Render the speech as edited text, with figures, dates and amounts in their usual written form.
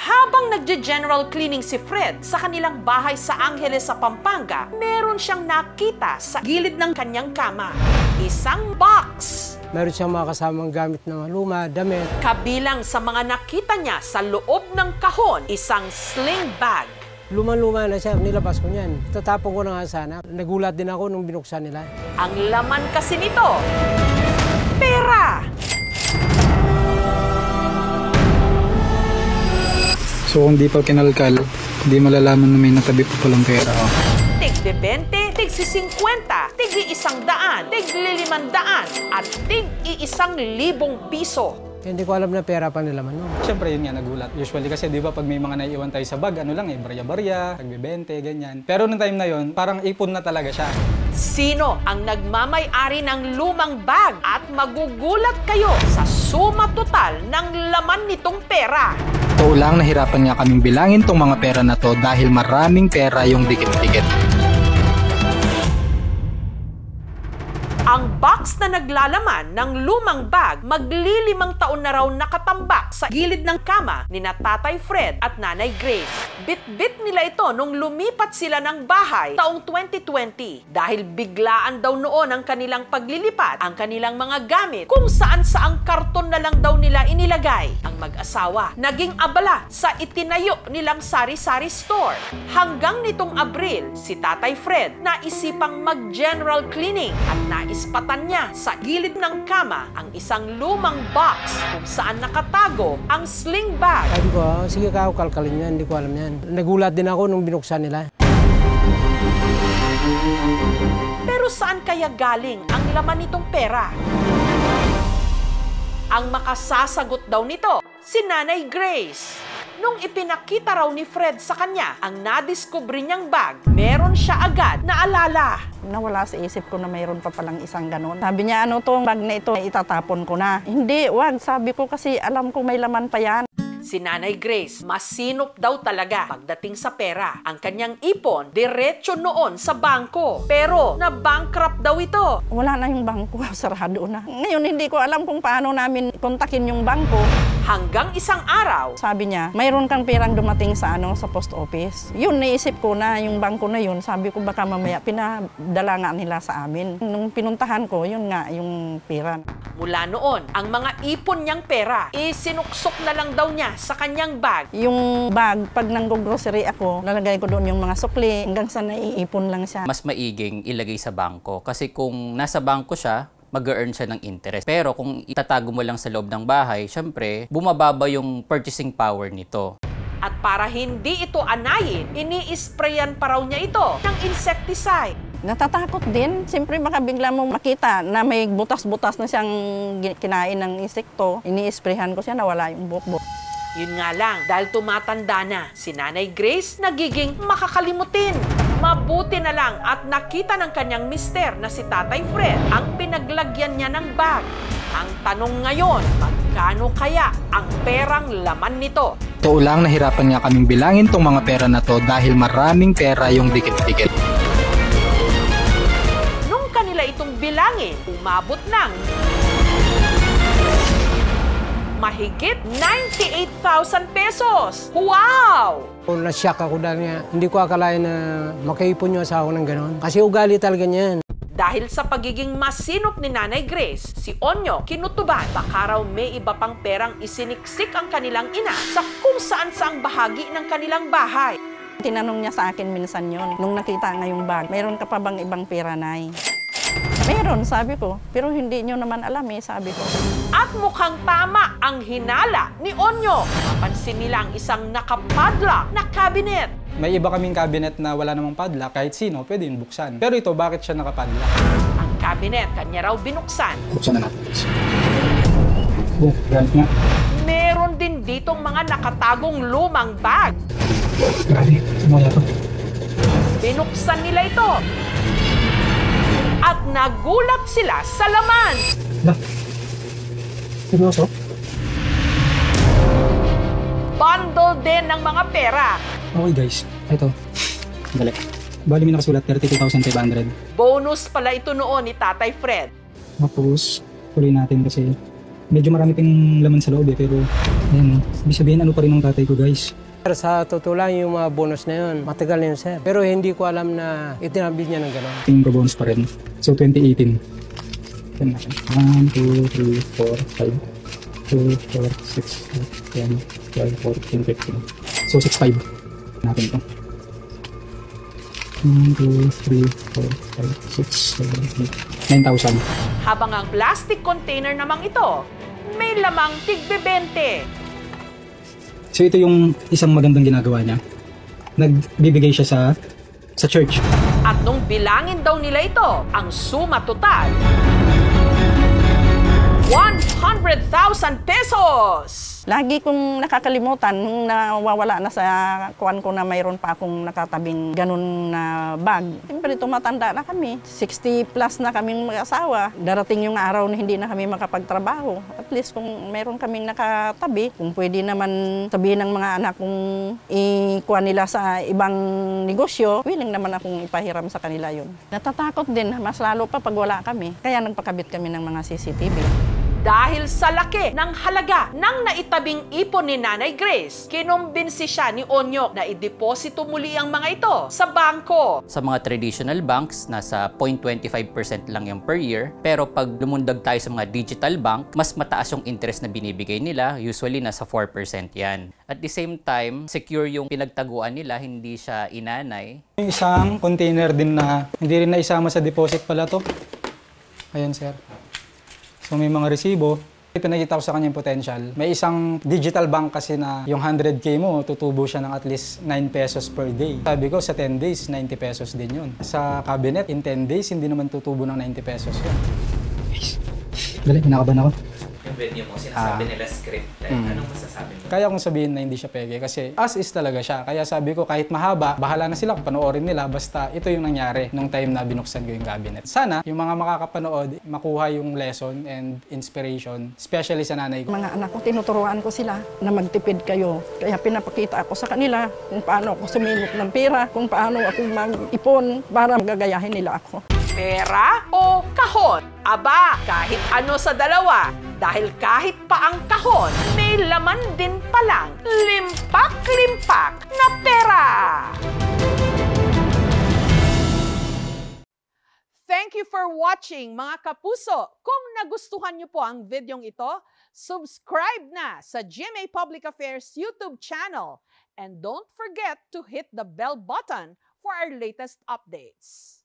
Habang nagje-general cleaning si Fred sa kanilang bahay sa Angeles sa Pampanga, meron siyang nakita sa gilid ng kanyang kama. Isang box. Meron siyang mga kasamang gamit na luma, damit. Kabilang sa mga nakita niya sa loob ng kahon, isang sling bag. Luma-luma na siya, nilabas ko niyan. Tatapon ko na nga sana. Nagulat din ako nung binuksan nila. Ang laman kasi nito, pera! So kung di pa kinalkal, di malalaman na may natabi pa palang pera. Tig 20, tig 50, tig 100, tig 500, at tig 1,000 piso. Hindi ko alam na pera pa nila man. No? Siyempre yun nga nagulat. Usually kasi di ba pag may mga naiiwan tayo sa bag, ano lang barya-barya, tagbe-20, ganyan. Pero nung time na yun, parang ipon na talaga siya. Sino ang nagmamay-ari ng lumang bag? At magugulat kayo sa suma total ng laman nitong pera. Totoo lang nahirapan nga kaming bilangin tong mga pera na to dahil maraming pera yung dikit-dikit. Ang box na naglalaman ng lumang bag, maglilimang taon na raw nakatambak sa gilid ng kama ni na Tatay Fred at Nanay Grace. Bit-bit nila ito nung lumipat sila ng bahay taong 2020 dahil biglaan daw noon ang kanilang paglilipat ang kanilang mga gamit kung saan-saang karton na lang daw nila inilagay. Ang mag-asawa naging abala sa itinayo nilang sari-sari store. Hanggang nitong Abril, si Tatay Fred naisipang mag-general cleaning at naispatan niya sa gilid ng kama ang isang lumang box kung saan nakatago ang sling bag. Sabi ko, sige ka, kalkalin yan, hindi ko alam yan. Nagulat din ako nung binuksan nila. Pero saan kaya galing ang laman nitong pera? Ang makasasagot daw nito, si Nanay Grace. Nung ipinakita raw ni Fred sa kanya ang nadiskubre niyang bag, meron siya agad na alala. Nawala sa isip ko na mayroon pa palang isang ganon. Sabi niya, ano tong bag na ito, itatapon ko na. Hindi, wag. Sabi ko kasi alam ko may laman pa yan. Si Nanay Grace, masinop daw talaga pagdating sa pera. Ang kanyang ipon, diretso noon sa bangko. Pero, na-bankrupt daw ito. Wala na yung bangko, sarado na. Ngayon, hindi ko alam kung paano namin kontakin yung bangko. Hanggang isang araw, sabi niya, mayroon kang perang dumating sa post office. Yun, naisip ko na yung bangko na yun. Sabi ko baka mamaya pinadala nga nila sa amin. Nung pinuntahan ko, yun nga yung pera. Mula noon, ang mga ipon niyang pera, isinuksok na lang daw niya sa kanyang bag. Yung bag, pag nang-grocery ako, lalagay ko doon yung mga sukli, hanggang sa naiipon lang siya. Mas maiging ilagay sa bangko kasi kung nasa bangko siya, mag-earn siya ng interest. Pero kung itatago mo lang sa loob ng bahay, syempre, bumababa yung purchasing power nito. At para hindi ito anayin, ini-sprayan pa raw niya ito ng insecticide. Natatakot din. Siyempre baka bigla mo makita na may butas-butas na siyang kinain ng insekto. Ini-sprayhan ko siya, nawala yung buhok-buhok. Yun nga lang, dahil tumatanda na, si Nanay Grace nagiging makakalimutin. Mabuti na lang at nakita ng kanyang mister na si Tatay Fred ang pinaglagyan niya ng bag. Ang tanong ngayon, magkano kaya ang perang laman nito? Totoo lang nahirapan nga kaming bilangin tong mga pera na to dahil maraming pera yung dikit-dikit. Nung kanila itong bilangin, umabot ng mahigit 98,000 pesos. Wow! Na-shock ako dahil nga, hindi ko akalain na makaipon yung asawa ng gano'n. Kasi ugali talaga niyan. Dahil sa pagiging masinop ni Nanay Grace, si Onyo kinutuban baka raw may iba pang perang isiniksik ang kanilang ina sa kung saan-saang bahagi ng kanilang bahay. Tinanong niya sa akin minsan yon nung nakita nga yung bag, mayroon ka pa bang ibang pera, Nay? Meron, sabi ko. Pero hindi nyo naman alam sabi ko. At mukhang tama ang hinala ni Onyo. Napansin nila ang isang nakapadlock na cabinet. May iba kaming cabinet na wala namang padlock, kahit sino pwede yung buksan. Pero ito, bakit siya nakapadlock? Ang cabinet, kanya raw binuksan. Buksan na natin. Oh, ganit nga. Meron din ditong mga nakatagong lumang bag. Grabe, sumaya to. Binuksan nila ito. At nagulat sila sa laman. Seryoso? Bundle din ng mga pera. Okay guys, ito. Dali. Bali may nakasulat 32,500. Bonus pala ito noon ni Tatay Fred. Tapos, tuloy natin kasi medyo marami pang laman sa loob pero Ayan, ibig sabihin ano pa rin ng tatay ko guys. Pero sa totoo lang yung mga bonus na yun, matagal na yun, sir. Pero hindi ko alam na itinabis niya ng gano'n. Tingin ko bonus pa rin. So 2018. Yan na siya. 1, 2, 3, 4, 5, 2, 4, 6, 10, 12, 14, 15. So 6,500 natin ito. 1, 2, 3, 4, 5, 6, 7, 8, 9,000. Habang ang plastic container namang ito, may lamang tig-20. So ito yung isang magandang ginagawa niya. Nagbibigay siya sa church. At nung bilangin daw nila ito, ang suma total, 100,000 pesos! Lagi kong nakakalimutan nung nawawala na sa kuwan ko na mayroon pa akong nakatabing ganun na bag. Siyempre tumatanda na kami. 60 plus na kaming mag-asawa. Darating yung araw na hindi na kami makapagtrabaho. At least kung mayroon kaming nakatabi, kung pwede naman sabihin ng mga anak kung ikuha nila sa ibang negosyo, willing naman akong ipahiram sa kanila yun. Natatakot din, mas lalo pa pag wala kami. Kaya nagpakabit kami ng mga CCTV. Dahil sa laki ng halaga ng naitabing ipon ni Nanay Grace, kinumbinsi siya ni Onyok na ideposito muli ang mga ito sa bangko. Sa mga traditional banks, nasa 0.25% lang yung per year. Pero pag lumundag tayo sa mga digital bank, mas mataas yung interest na binibigay nila. Usually, nasa 4% yan. At the same time, secure yung pinagtaguan nila, hindi siya inanay. Yung isang container din na hindi rin naisama sa deposit pala to. Ayan sir. So may mga resibo. Pinakita ko sa kanya yung potential. May isang digital bank kasi na yung 100K mo, tutubo siya ng at least 9 pesos per day. Sabi ko, sa 10 days, 90 pesos din yun. Sa cabinet, in 10 days, hindi naman tutubo ng 90 pesos yun. Dali, kinakabahan ako. Yung video mo, sinasabi nila scripted. Anong masasabi mo? Kaya kong sabihin na hindi siya peke kasi as is talaga siya. Kaya sabi ko kahit mahaba, bahala na sila kung panoorin nila. Basta ito yung nangyari nung time na binuksan ko yung cabinet. Sana yung mga makakapanood, makuha yung lesson and inspiration, especially sa nanay ko. Mga anak ko, tinuturuan ko sila na magtipid kayo. Kaya pinapakita ako sa kanila kung paano ako sumilok ng pera, kung paano ako mag-ipon para magagayahin nila ako. Pera o kahon? Aba, kahit ano sa dalawa. Dahil kahit pa ang kahon, may laman din palang limpak-limpak na pera. Thank you for watching, mga kapuso. Kung nagustuhan niyo po ang videong ito, subscribe na sa GMA Public Affairs YouTube channel. And don't forget to hit the bell button for our latest updates.